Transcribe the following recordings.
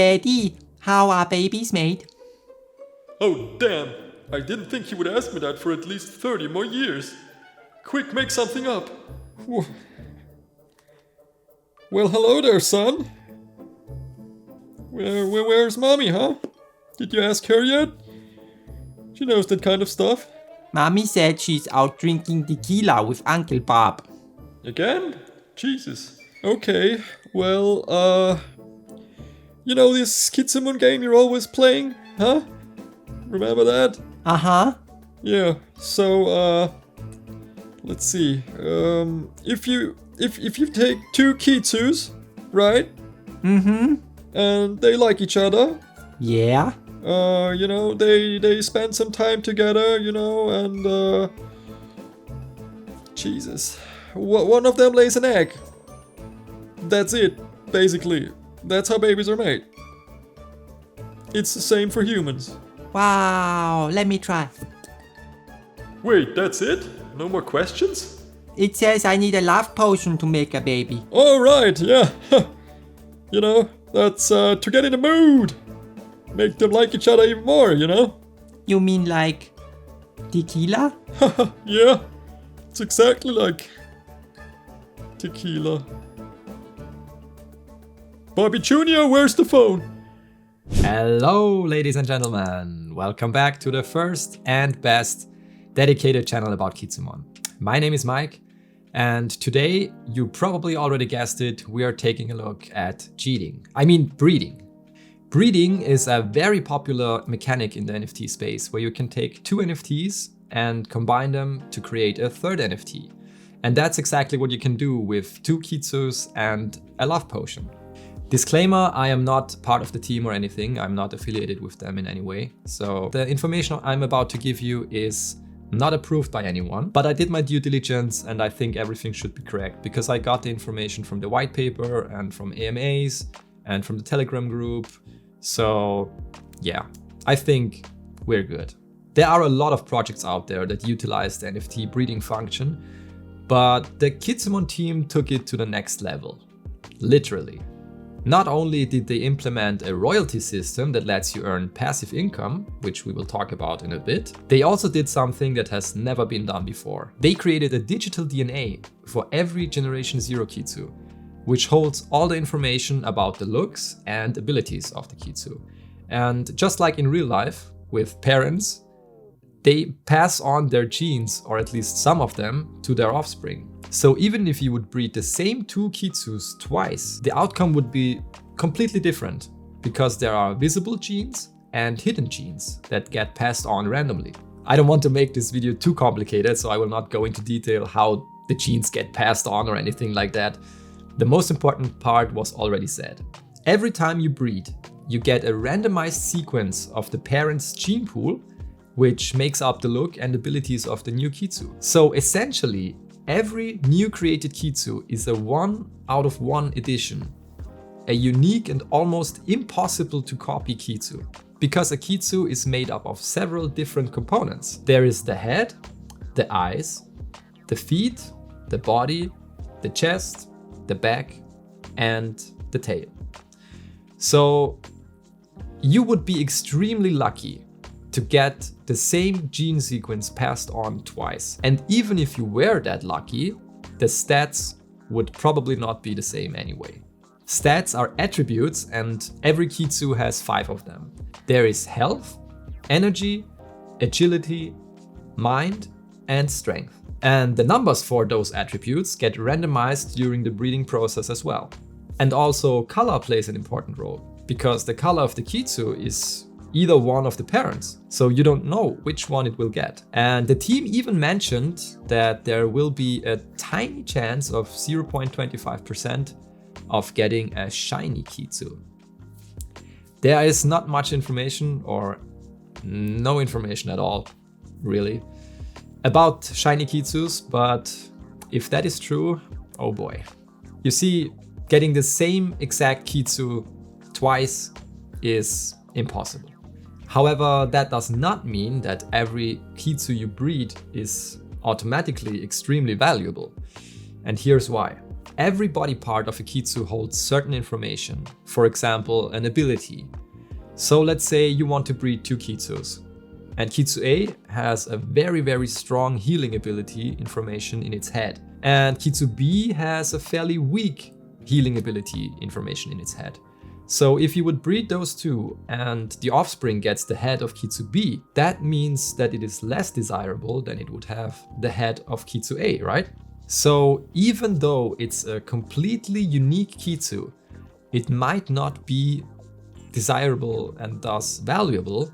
Daddy, how are babies made? Oh damn, I didn't think he would ask me that for at least 30 more years. Quick, make something up. Well, hello there, son. Where's mommy, huh? Did you ask her yet? She knows that kind of stuff. Mommy said she's out drinking tequila with Uncle Bob. Again? Jesus. Okay, well, you know this Kitsumon game you're always playing, huh? Remember that? Uh-huh. Yeah, so, let's see. If you take two Kitsus, right? Mm-hmm. And they like each other. Yeah. You know, they spend some time together, you know, and Jesus. One of them lays an egg. That's it, basically. That's how babies are made. It's the same for humans. Wow, let me try. Wait, that's it? No more questions? It says I need a love potion to make a baby. Alright, yeah. You know, that's to get in the mood. Make them like each other even more, you know? You mean like tequila? Yeah, it's exactly like tequila. Bobby Jr., where's the phone? Hello, ladies and gentlemen. Welcome back to the first and best dedicated channel about Kitsumon. My name is Mike, and today, you probably already guessed it, we are taking a look at breeding. Breeding is a very popular mechanic in the NFT space where you can take two NFTs and combine them to create a third NFT. And that's exactly what you can do with two Kitsus and a love potion. Disclaimer, I am not part of the team or anything, I'm not affiliated with them in any way. So the information I'm about to give you is not approved by anyone, but I did my due diligence and I think everything should be correct because I got the information from the white paper and from AMAs and from the Telegram group. So yeah, I think we're good. There are a lot of projects out there that utilize the NFT breeding function, but the Kitsumon team took it to the next level, literally. Not only did they implement a royalty system that lets you earn passive income, which we will talk about in a bit, they also did something that has never been done before. They created a digital DNA for every Generation 0 Kitsu, which holds all the information about the looks and abilities of the Kitsu. And just like in real life, with parents, they pass on their genes, or at least some of them, to their offspring. So even if you would breed the same two Kitsus twice, the outcome would be completely different because there are visible genes and hidden genes that get passed on randomly. I don't want to make this video too complicated, so I will not go into detail how the genes get passed on or anything like that. The most important part was already said. Every time you breed, you get a randomized sequence of the parent's gene pool, which makes up the look and abilities of the new Kitsu. So essentially, every new created Kitsu is a 1/1 edition, a unique and almost impossible to copy Kitsu, because a Kitsu is made up of several different components. There is the head, the eyes, the feet, the body, the chest, the back, and the tail. So you would be extremely lucky to get the same gene sequence passed on twice. And even if you were that lucky, the stats would probably not be the same anyway. Stats are attributes and every Kitsu has 5 of them. There is health, energy, agility, mind, and strength. And the numbers for those attributes get randomized during the breeding process as well. And also color plays an important role because the color of the Kitsu is either one of the parents, so you don't know which one it will get. And the team even mentioned that there will be a tiny chance of 0.25% of getting a shiny Kitsu. There is not much information or no information at all, really, about shiny Kitsus, but if that is true, oh boy. You see, getting the same exact Kitsu twice is impossible. However, that does not mean that every Kitsu you breed is automatically extremely valuable. And here's why. every body part of a Kitsu holds certain information, for example, an ability. So let's say you want to breed 2 Kitsus, and Kitsu A has a very strong healing ability information in its head, and Kitsu B has a fairly weak healing ability information in its head. So if you would breed those 2 and the offspring gets the head of Kitsu B, that means that it is less desirable than it would have the head of Kitsu A, right? So even though it's a completely unique Kitsu, it might not be desirable and thus valuable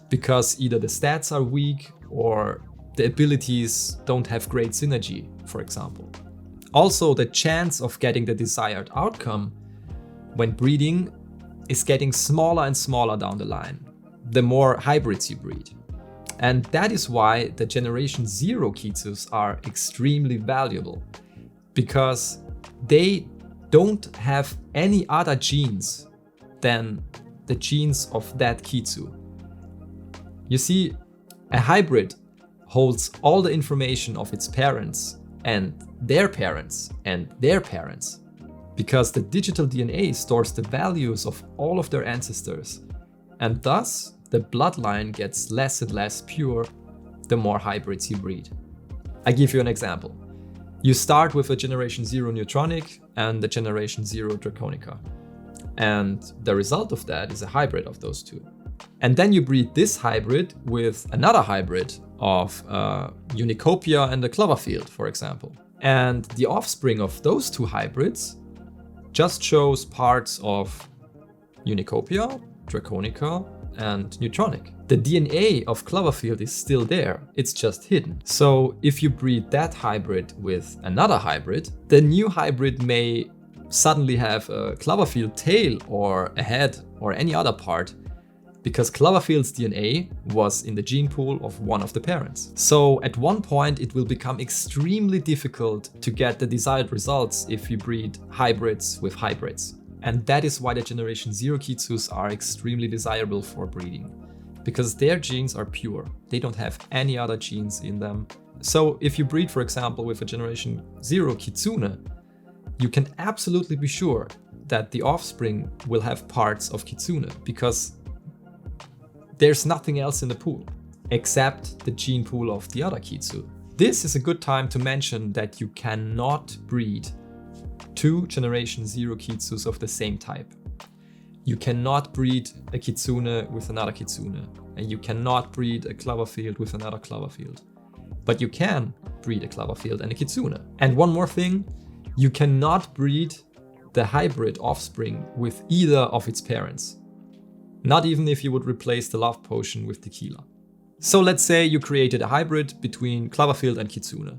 because either the stats are weak or the abilities don't have great synergy, for example. Also, the chance of getting the desired outcome when breeding is getting smaller and smaller down the line, the more hybrids you breed. And that is why the Generation 0 Kitsus are extremely valuable, because they don't have any other genes than the genes of that Kitsu. You see, a hybrid holds all the information of its parents and their parents and their parents, because the digital DNA stores the values of all of their ancestors, and thus the bloodline gets less and less pure the more hybrids you breed. I give you an example. You start with a Generation 0 Neutronic and a Generation 0 Draconica, and the result of that is a hybrid of those 2. And then you breed this hybrid with another hybrid of Unicopia and a Cloverfield, for example. And the offspring of those 2 hybrids just shows parts of Unicopia, Draconica, and Neutronic. The DNA of Cloverfield is still there, it's just hidden. So if you breed that hybrid with another hybrid, the new hybrid may suddenly have a Cloverfield tail or a head or any other part, because Cloverfield's DNA was in the gene pool of one of the parents. So at one point it will become extremely difficult to get the desired results if you breed hybrids with hybrids. And that is why the Generation 0 Kitsus are extremely desirable for breeding, because their genes are pure. They don't have any other genes in them. So if you breed, for example, with a Generation 0 Kitsune, you can absolutely be sure that the offspring will have parts of Kitsune, because there's nothing else in the pool except the gene pool of the other Kitsu. This is a good time to mention that you cannot breed 2 Generation 0 Kitsus of the same type. You cannot breed a Kitsune with another Kitsune, and you cannot breed a Cloverfield with another Cloverfield. But you can breed a Cloverfield and a Kitsune. And one more thing, you cannot breed the hybrid offspring with either of its parents. Not even if you would replace the love potion with tequila. So let's say you created a hybrid between Cloverfield and Kitsune,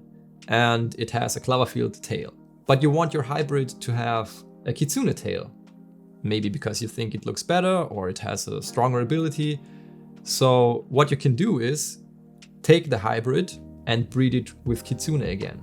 and it has a Cloverfield tail. But you want your hybrid to have a Kitsune tail. Maybe because you think it looks better or it has a stronger ability. So what you can do is take the hybrid and breed it with Kitsune again.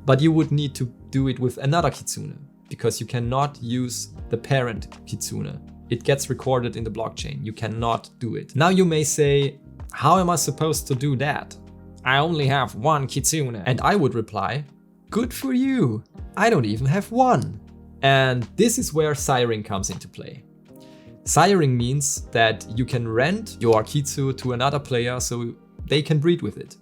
But you would need to do it with another Kitsune, because you cannot use the parent Kitsune. It gets recorded in the blockchain. You cannot do it. Now you may say, how am I supposed to do that? I only have one Kitsune. And I would reply, good for you. I don't even have one. And this is where siring comes into play. Siring means that you can rent your Kitsu to another player so they can breed with it.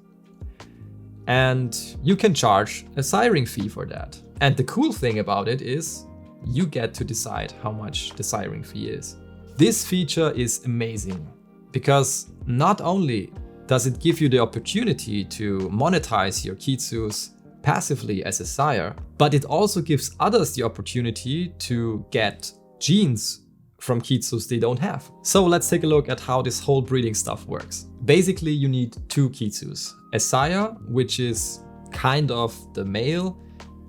And you can charge a siring fee for that. And the cool thing about it is you get to decide how much the siring fee is. This feature is amazing because not only does it give you the opportunity to monetize your Kitsus passively as a sire, but it also gives others the opportunity to get genes from Kitsus they don't have. So let's take a look at how this whole breeding stuff works. Basically, you need 2 Kitsus. A sire, which is kind of the male,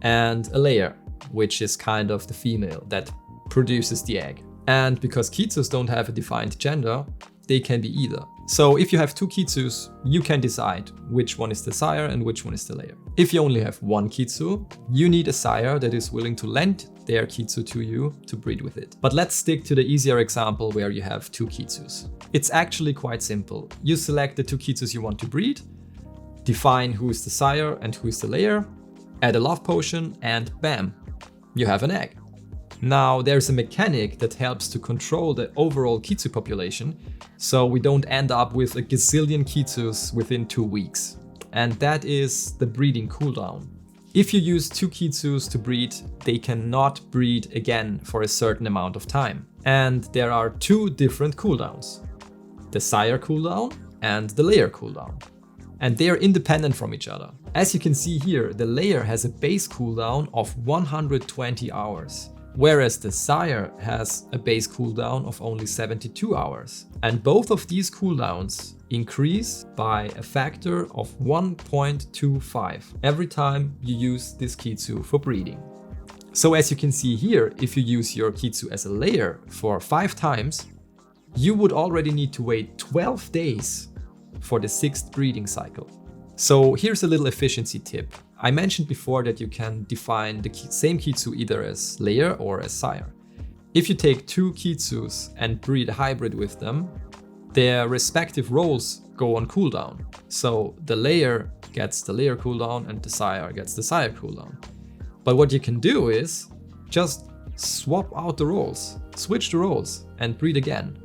and a layer, which is kind of the female that produces the egg. And because Kitsus don't have a defined gender, they can be either. So if you have 2 Kitsus, you can decide which one is the sire and which one is the layer. If you only have 1 Kitsu, you need a sire that is willing to lend their Kitsu to you to breed with it. But let's stick to the easier example where you have 2 Kitsus. It's actually quite simple. You select the 2 Kitsus you want to breed, define who is the sire and who is the layer, add a love potion, and bam, you have an egg. Now there's a mechanic that helps to control the overall Kitsu population, so we don't end up with a gazillion Kitsus within 2 weeks. And that is the breeding cooldown. If you use 2 Kitsus to breed, they cannot breed again for a certain amount of time. And there are 2 different cooldowns: the sire cooldown and the layer cooldown. And they are independent from each other. As you can see here, the layer has a base cooldown of 120 hours. Whereas the sire has a base cooldown of only 72 hours. And both of these cooldowns increase by a factor of 1.25 every time you use this Kitsu for breeding. So as you can see here, if you use your Kitsu as a layer for 5 times, you would already need to wait 12 days for the 6th breeding cycle. So here's a little efficiency tip. I mentioned before that you can define the same Kitsu either as layer or as sire. If you take 2 Kitsus and breed a hybrid with them, their respective roles go on cooldown. So the layer gets the layer cooldown and the sire gets the sire cooldown. But what you can do is just swap out the roles, switch the roles and breed again.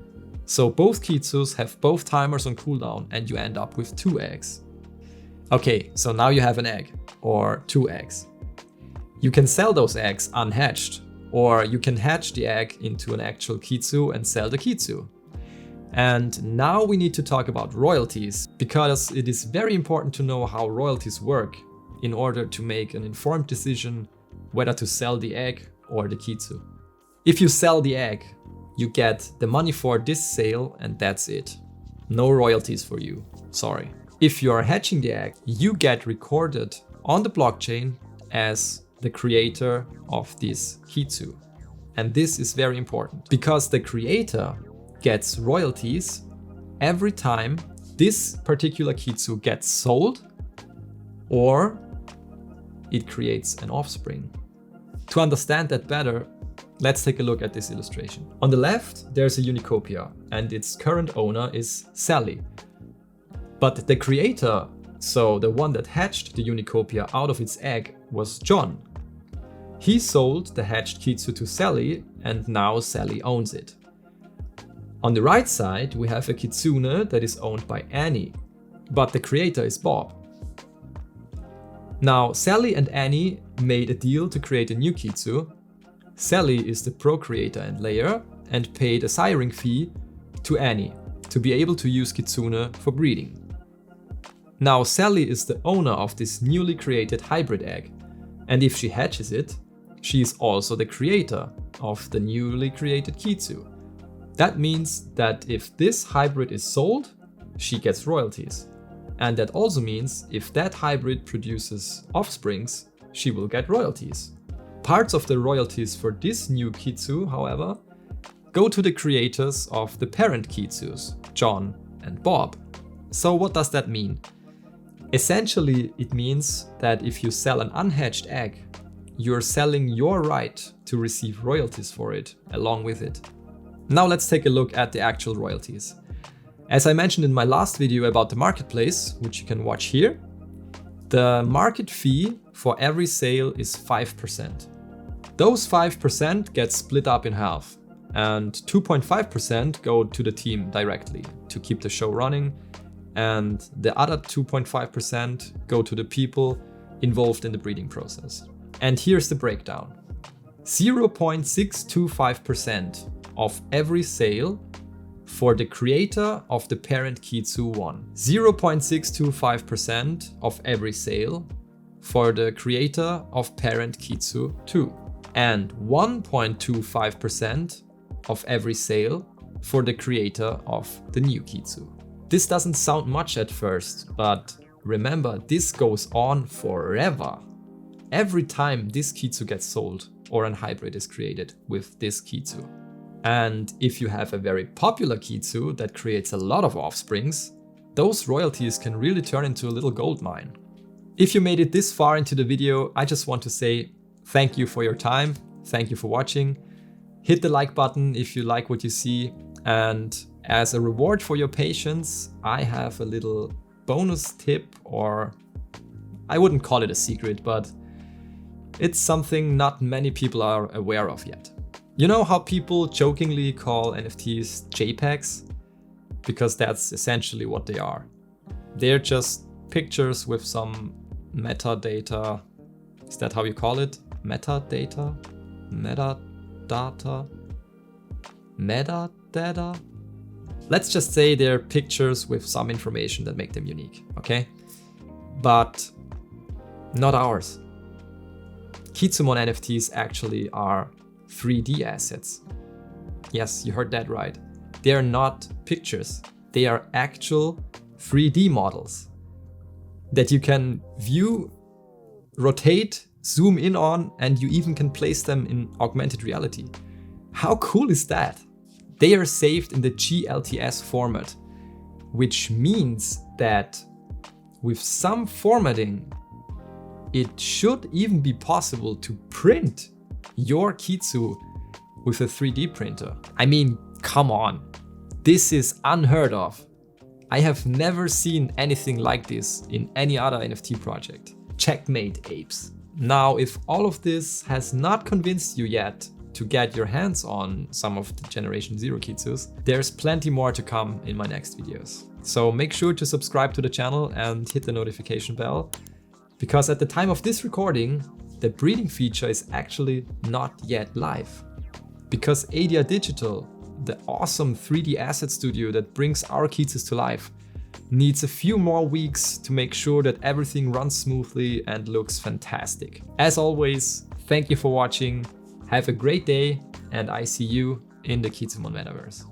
So both Kitsus have both timers on cooldown and you end up with 2 eggs. Okay, so now you have an egg, or 2 eggs. You can sell those eggs unhatched, or you can hatch the egg into an actual Kitsu and sell the Kitsu. And now we need to talk about royalties, because it is very important to know how royalties work in order to make an informed decision whether to sell the egg or the Kitsu. If you sell the egg, you get the money for this sale and that's it. No royalties for you, sorry. If you are hatching the egg, you get recorded on the blockchain as the creator of this Kitsu. And this is very important because the creator gets royalties every time this particular Kitsu gets sold or it creates an offspring. To understand that better, let's take a look at this illustration. On the left, there's a Unicopia and its current owner is Sally. But the creator, so the one that hatched the Unicopia out of its egg, was John. He sold the hatched Kitsu to Sally and now Sally owns it. On the right side, we have a Kitsune that is owned by Annie, but the creator is Bob. Now, Sally and Annie made a deal to create a new Kitsu. Sally is the procreator and layer and paid a siring fee to Annie to be able to use Kitsune for breeding. Now Sally is the owner of this newly created hybrid egg, and if she hatches it, she is also the creator of the newly created Kitsu. That means that if this hybrid is sold, she gets royalties. And that also means if that hybrid produces offsprings, she will get royalties. Parts of the royalties for this new Kitsu, however, go to the creators of the parent Kitsus, John and Bob. So what does that mean? Essentially, it means that if you sell an unhatched egg, you're selling your right to receive royalties for it along with it. Now let's take a look at the actual royalties. As I mentioned in my last video about the marketplace, which you can watch here, the market fee for every sale is 5%. Those 5% get split up in half, and 2.5% go to the team directly to keep the show running, and the other 2.5% go to the people involved in the breeding process. And here's the breakdown. 0.625% of every sale for the creator of the parent Kitsu 1. 0.625% of every sale for the creator of parent Kitsu 2. And 1.25% of every sale for the creator of the new Kitsu. This doesn't sound much at first, but remember, this goes on forever. Every time this Kitsu gets sold or an hybrid is created with this Kitsu. And if you have a very popular Kitsu that creates a lot of offsprings, those royalties can really turn into a little gold mine. If you made it this far into the video, I just want to say thank you for your time. Thank you for watching. Hit the like button if you like what you see. And as a reward for your patience, I have a little bonus tip, or I wouldn't call it a secret, but It's something not many people are aware of yet. You know how people jokingly call NFTs JPEGs? Because that's essentially what they are. They're just pictures with some metadata. Is that how you call it? Metadata? Metadata? Metadata? Let's just say they're pictures with some information that make them unique, okay? But not ours. Kitsumon NFTs actually are 3D assets. Yes, you heard that right. They are not pictures. They are actual 3D models that you can view, rotate, zoom in on, and you even can place them in augmented reality. How cool is that? They are saved in the GLTS format, which means that with some formatting, it should even be possible to print your Kitsu with a 3D printer. I mean, come on. This is unheard of. I have never seen anything like this in any other NFT project. Checkmate, apes. Now, if all of this has not convinced you yet to get your hands on some of the Generation Zero Kitsus, there's plenty more to come in my next videos. So make sure to subscribe to the channel and hit the notification bell, because at the time of this recording, the breeding feature is actually not yet live. Because Adia Digital, the awesome 3D asset studio that brings our Kitsus to life, needs a few more weeks to make sure that everything runs smoothly and looks fantastic. As always, thank you for watching, have a great day, and I see you in the Kitsumon Metaverse.